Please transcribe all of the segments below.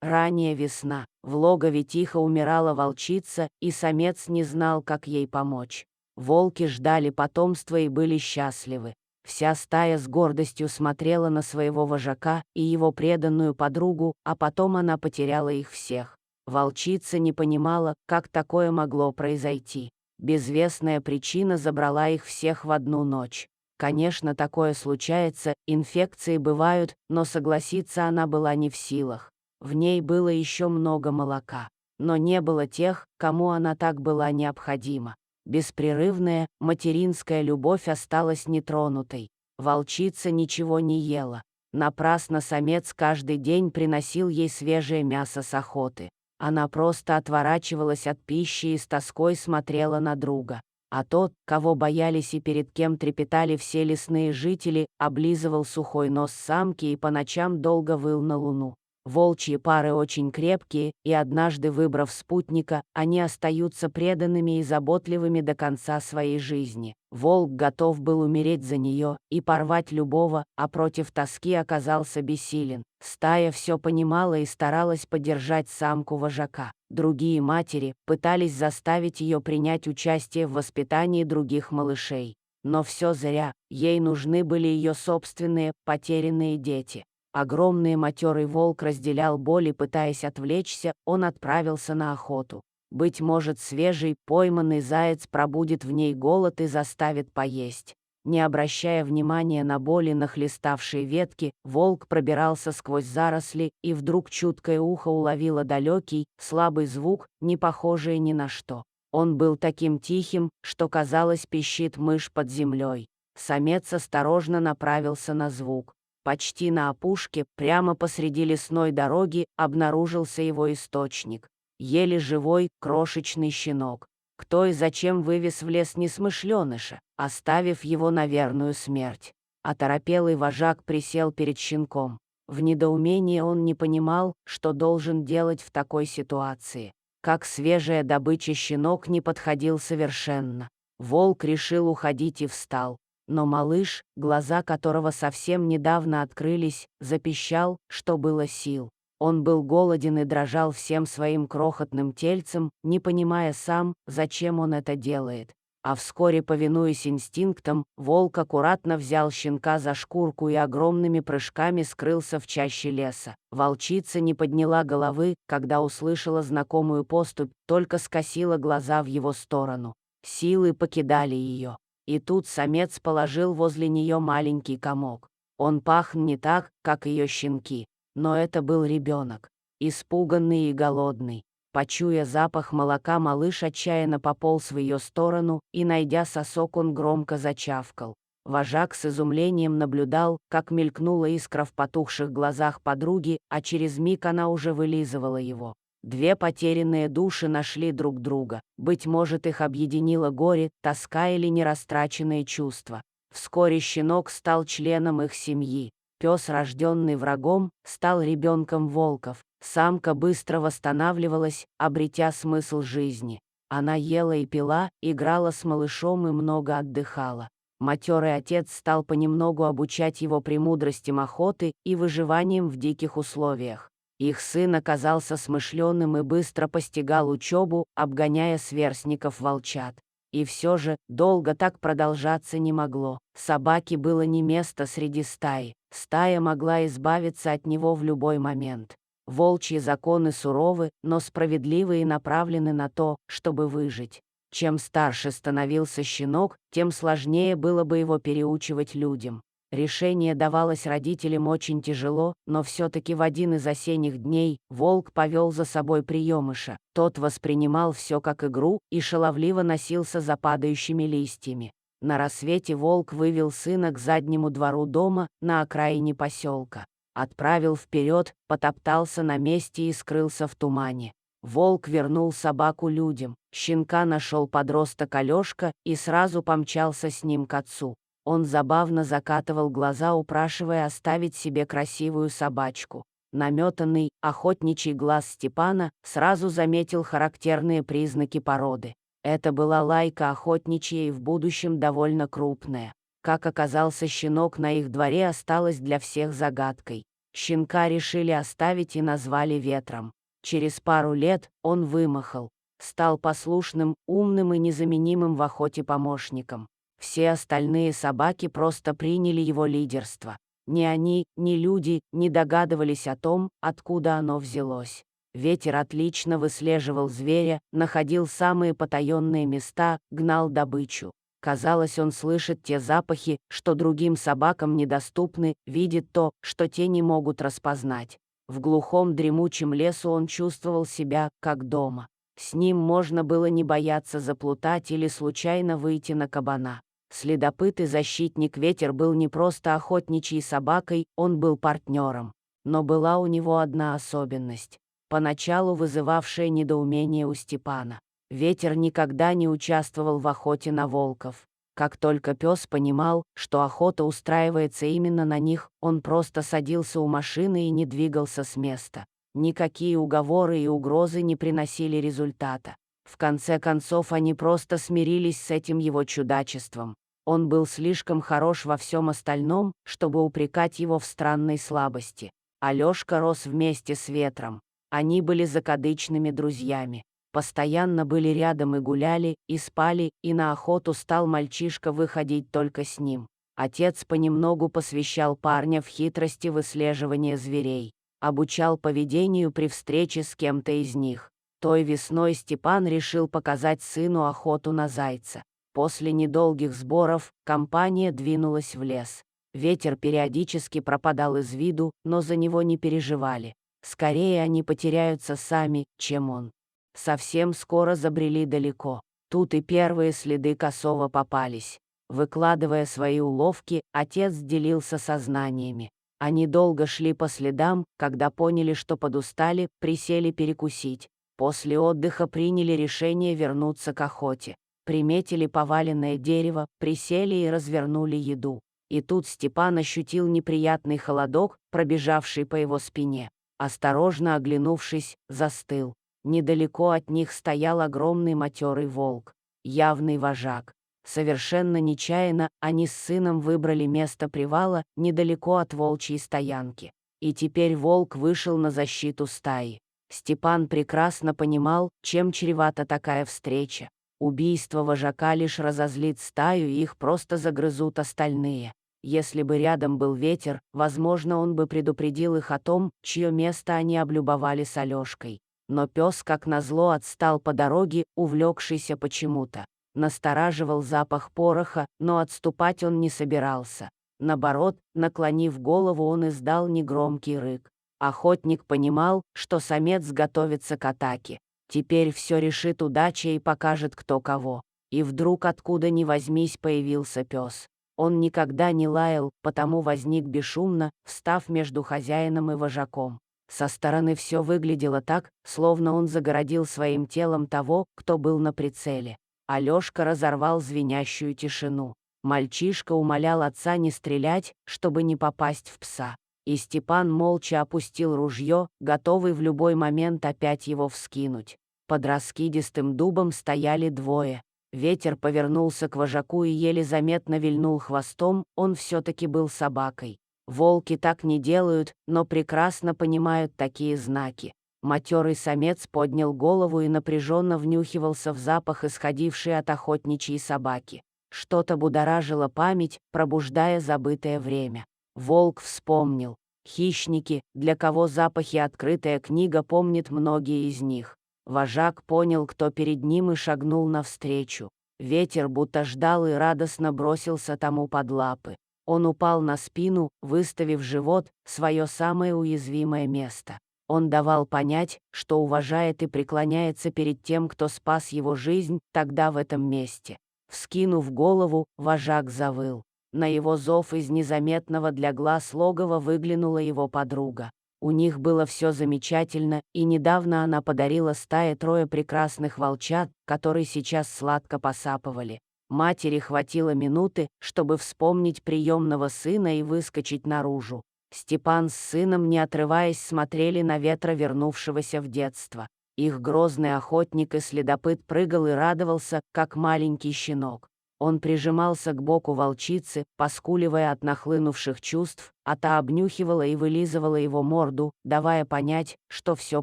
Ранняя весна. В логове тихо умирала волчица, и самец не знал, как ей помочь. Волки ждали потомства и были счастливы. Вся стая с гордостью смотрела на своего вожака и его преданную подругу, а потом она потеряла их всех. Волчица не понимала, как такое могло произойти. Безвестная причина забрала их всех в одну ночь. Конечно, такое случается, инфекции бывают, но согласиться она была не в силах. В ней было еще много молока, но не было тех, кому она так была необходима. Беспрерывная материнская любовь осталась нетронутой. Волчица ничего не ела. Напрасно самец каждый день приносил ей свежее мясо с охоты. Она просто отворачивалась от пищи и с тоской смотрела на друга. А тот, кого боялись и перед кем трепетали все лесные жители, облизывал сухой нос самки и по ночам долго выл на луну. Волчьи пары очень крепкие, и однажды выбрав спутника, они остаются преданными и заботливыми до конца своей жизни. Волк готов был умереть за нее и порвать любого, а против тоски оказался бессилен. Стая все понимала и старалась поддержать самку вожака. Другие матери пытались заставить ее принять участие в воспитании других малышей. Но все зря, ей нужны были ее собственные, потерянные дети. Огромный матерый волк разделял боль и, пытаясь отвлечься, он отправился на охоту. Быть может, свежий, пойманный заяц пробудит в ней голод и заставит поесть. Не обращая внимания на боли, нахлеставшие ветки, волк пробирался сквозь заросли, и вдруг чуткое ухо уловило далекий, слабый звук, не похожий ни на что. Он был таким тихим, что, казалось, пищит мышь под землей. Самец осторожно направился на звук. Почти на опушке, прямо посреди лесной дороги, обнаружился его источник. Еле живой, крошечный щенок. Кто и зачем вывез в лес несмышленыша, оставив его на верную смерть? Оторопелый вожак присел перед щенком. В недоумении он не понимал, что должен делать в такой ситуации. Как свежая добыча, щенок не подходил совершенно. Волк решил уходить и встал. Но малыш, глаза которого совсем недавно открылись, запищал, что было сил. Он был голоден и дрожал всем своим крохотным тельцем, не понимая сам, зачем он это делает. А вскоре, повинуясь инстинктам, волк аккуратно взял щенка за шкурку и огромными прыжками скрылся в чаще леса. Волчица не подняла головы, когда услышала знакомую поступь, только скосила глаза в его сторону. Силы покидали ее. И тут самец положил возле нее маленький комок. Он пах не так, как ее щенки, но это был ребенок, испуганный и голодный. Почуя запах молока, малыш отчаянно пополз в ее сторону, и, найдя сосок, он громко зачавкал. Вожак с изумлением наблюдал, как мелькнула искра в потухших глазах подруги, а через миг она уже вылизывала его. Две потерянные души нашли друг друга. Быть может, их объединило горе, тоска или нерастраченные чувства. Вскоре щенок стал членом их семьи. Пес, рожденный врагом, стал ребенком волков. Самка быстро восстанавливалась, обретя смысл жизни. Она ела и пила, играла с малышом и много отдыхала. Матерый отец стал понемногу обучать его премудростям охоты и выживанием в диких условиях. Их сын оказался смышленым и быстро постигал учебу, обгоняя сверстников-волчат. И все же, долго так продолжаться не могло. Собаке было не место среди стаи. Стая могла избавиться от него в любой момент. Волчьи законы суровы, но справедливы и направлены на то, чтобы выжить. Чем старше становился щенок, тем сложнее было бы его переучивать людям. Решение давалось родителям очень тяжело, но все-таки в один из осенних дней волк повел за собой приемыша. Тот воспринимал все как игру и шаловливо носился за падающими листьями. На рассвете волк вывел сына к заднему двору дома на окраине поселка. Отправил вперед, потоптался на месте и скрылся в тумане. Волк вернул собаку людям. Щенка нашел подросток Алешка и сразу помчался с ним к отцу. Он забавно закатывал глаза, упрашивая оставить себе красивую собачку. Наметанный, охотничий глаз Степана сразу заметил характерные признаки породы. Это была лайка охотничья и в будущем довольно крупная. Как оказался щенок на их дворе, осталось для всех загадкой. Щенка решили оставить и назвали Ветром. Через пару лет он вымахал, стал послушным, умным и незаменимым в охоте помощником. Все остальные собаки просто приняли его лидерство. Ни они, ни люди не догадывались о том, откуда оно взялось. Ветер отлично выслеживал зверя, находил самые потаенные места, гнал добычу. Казалось, он слышит те запахи, что другим собакам недоступны, видит то, что те не могут распознать. В глухом дремучем лесу он чувствовал себя, как дома. С ним можно было не бояться заплутать или случайно выйти на кабана. Следопыт и защитник Ветер был не просто охотничьей собакой, он был партнером. Но была у него одна особенность, поначалу вызывавшая недоумение у Степана. Ветер никогда не участвовал в охоте на волков. Как только пес понимал, что охота устраивается именно на них, он просто садился у машины и не двигался с места. Никакие уговоры и угрозы не приносили результата. В конце концов они просто смирились с этим его чудачеством. Он был слишком хорош во всем остальном, чтобы упрекать его в странной слабости. Алёшка рос вместе с Ветром. Они были закадычными друзьями. Постоянно были рядом и гуляли, и спали, и на охоту стал мальчишка выходить только с ним. Отец понемногу посвящал парня в хитрости выслеживания зверей, обучал поведению при встрече с кем-то из них. Той весной Степан решил показать сыну охоту на зайца. После недолгих сборов компания двинулась в лес. Ветер периодически пропадал из виду, но за него не переживали. Скорее они потеряются сами, чем он. Совсем скоро забрели далеко. Тут и первые следы косого попались. Выкладывая свои уловки, отец делился сознаниями. Они долго шли по следам, когда поняли, что подустали, присели перекусить. После отдыха приняли решение вернуться к охоте. Приметили поваленное дерево, присели и развернули еду. И тут Степан ощутил неприятный холодок, пробежавший по его спине. Осторожно оглянувшись, застыл. Недалеко от них стоял огромный матерый волк, явный вожак. Совершенно нечаянно они с сыном выбрали место привала недалеко от волчьей стоянки. И теперь волк вышел на защиту стаи. Степан прекрасно понимал, чем чревата такая встреча. Убийство вожака лишь разозлит стаю, и их просто загрызут остальные. Если бы рядом был Ветер, возможно, он бы предупредил их о том, чье место они облюбовали с Алёшкой. Но пес, как назло, отстал по дороге, увлекшийся почему-то. Настораживал запах пороха, но отступать он не собирался. Наоборот, наклонив голову, он издал негромкий рык. Охотник понимал, что самец готовится к атаке. Теперь все решит удача и покажет кто кого. И вдруг откуда ни возьмись появился пес. Он никогда не лаял, потому возник бесшумно, встав между хозяином и вожаком. Со стороны все выглядело так, словно он загородил своим телом того, кто был на прицеле. Алёшка разорвал звенящую тишину. Мальчишка умолял отца не стрелять, чтобы не попасть в пса. И Степан молча опустил ружье, готовый в любой момент опять его вскинуть. Под раскидистым дубом стояли двое. Ветер повернулся к вожаку и еле заметно вильнул хвостом, он все-таки был собакой. Волки так не делают, но прекрасно понимают такие знаки. Матерый самец поднял голову и напряженно внюхивался в запах, исходивший от охотничьей собаки. Что-то будоражило память, пробуждая забытое время. Волк вспомнил. Хищники, для кого запахи открытая книга, помнит многие из них. Вожак понял, кто перед ним, и шагнул навстречу. Ветер будто ждал и радостно бросился тому под лапы. Он упал на спину, выставив живот, свое самое уязвимое место. Он давал понять, что уважает и преклоняется перед тем, кто спас его жизнь тогда в этом месте. Вскинув голову, вожак завыл. На его зов из незаметного для глаз логова выглянула его подруга. У них было все замечательно, и недавно она подарила стае трое прекрасных волчат, которые сейчас сладко посапывали. Матери хватило минуты, чтобы вспомнить приемного сына и выскочить наружу. Степан с сыном, не отрываясь, смотрели на Ветра, вернувшегося в детство. Их грозный охотник и следопыт прыгал и радовался, как маленький щенок. Он прижимался к боку волчицы, поскуливая от нахлынувших чувств, а та обнюхивала и вылизывала его морду, давая понять, что все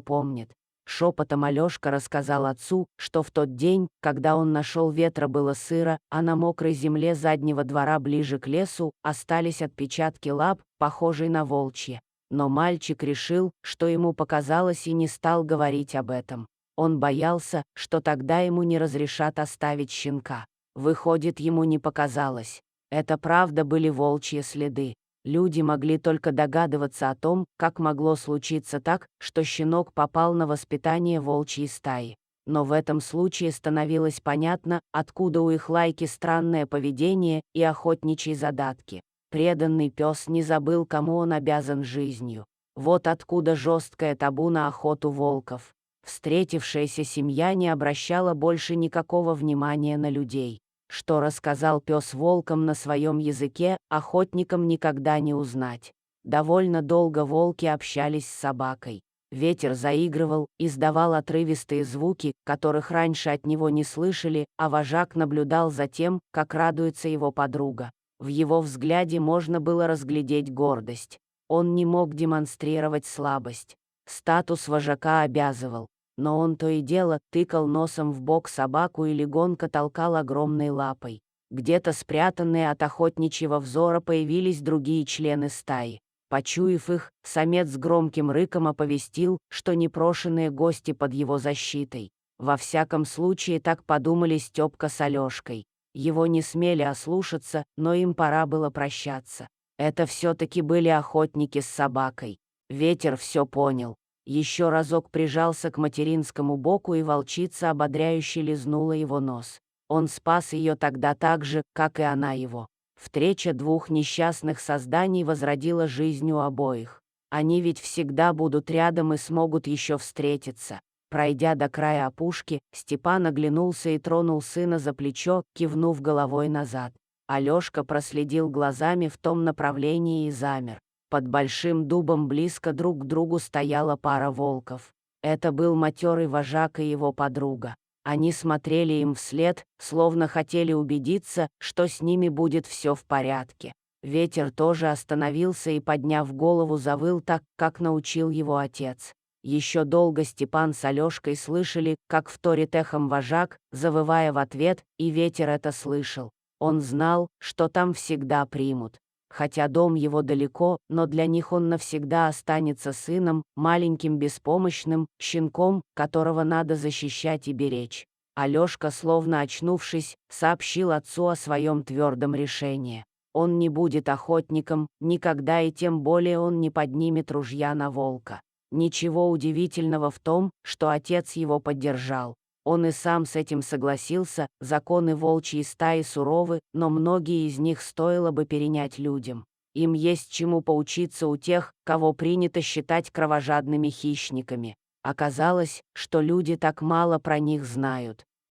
помнит. Шепотом Алешка рассказал отцу, что в тот день, когда он нашел Ветра, было сыро, а на мокрой земле заднего двора ближе к лесу остались отпечатки лап, похожие на волчьи. Но мальчик решил, что ему показалось, и не стал говорить об этом. Он боялся, что тогда ему не разрешат оставить щенка. Выходит, ему не показалось. Это правда были волчьи следы. Люди могли только догадываться о том, как могло случиться так, что щенок попал на воспитание волчьей стаи. Но в этом случае становилось понятно, откуда у их лайки странное поведение и охотничьи задатки. Преданный пес не забыл, кому он обязан жизнью. Вот откуда жесткое табу на охоту волков. Встретившаяся семья не обращала больше никакого внимания на людей. Что рассказал пес волкам на своем языке, охотникам никогда не узнать. Довольно долго волки общались с собакой. Ветер заигрывал, издавал отрывистые звуки, которых раньше от него не слышали, а вожак наблюдал за тем, как радуется его подруга. В его взгляде можно было разглядеть гордость. Он не мог демонстрировать слабость. Статус вожака обязывал. Но он то и дело тыкал носом в бок собаку и легонько толкал огромной лапой. Где-то спрятанные от охотничьего взора появились другие члены стаи. Почуяв их, самец с громким рыком оповестил, что непрошенные гости под его защитой. Во всяком случае, так подумали Степка с Алешкой. Его не смели ослушаться, но им пора было прощаться. Это все-таки были охотники с собакой. Ветер все понял. Еще разок прижался к материнскому боку, и волчица ободряюще лизнула его нос. Он спас ее тогда так же, как и она его. Встреча двух несчастных созданий возродила жизнь у обоих. Они ведь всегда будут рядом и смогут еще встретиться. Пройдя до края опушки, Степан оглянулся и тронул сына за плечо, кивнув головой назад. Алешка проследил глазами в том направлении и замер. Под большим дубом близко друг к другу стояла пара волков. Это был матерый вожак и его подруга. Они смотрели им вслед, словно хотели убедиться, что с ними будет все в порядке. Ветер тоже остановился и, подняв голову, завыл так, как научил его отец. Еще долго Степан с Алешкой слышали, как вторит эхом вожак, завывая в ответ, и ветер это слышал. Он знал, что там всегда примут. Хотя дом его далеко, но для них он навсегда останется сыном, маленьким беспомощным, щенком, которого надо защищать и беречь. Алешка, словно очнувшись, сообщил отцу о своем твердом решении. Он не будет охотником, никогда, и тем более он не поднимет ружья на волка. Ничего удивительного в том, что отец его поддержал. Он и сам с этим согласился, законы волчьей стаи суровы, но многие из них стоило бы перенять людям. Им есть чему поучиться у тех, кого принято считать кровожадными хищниками. Оказалось, что люди так мало про них знают.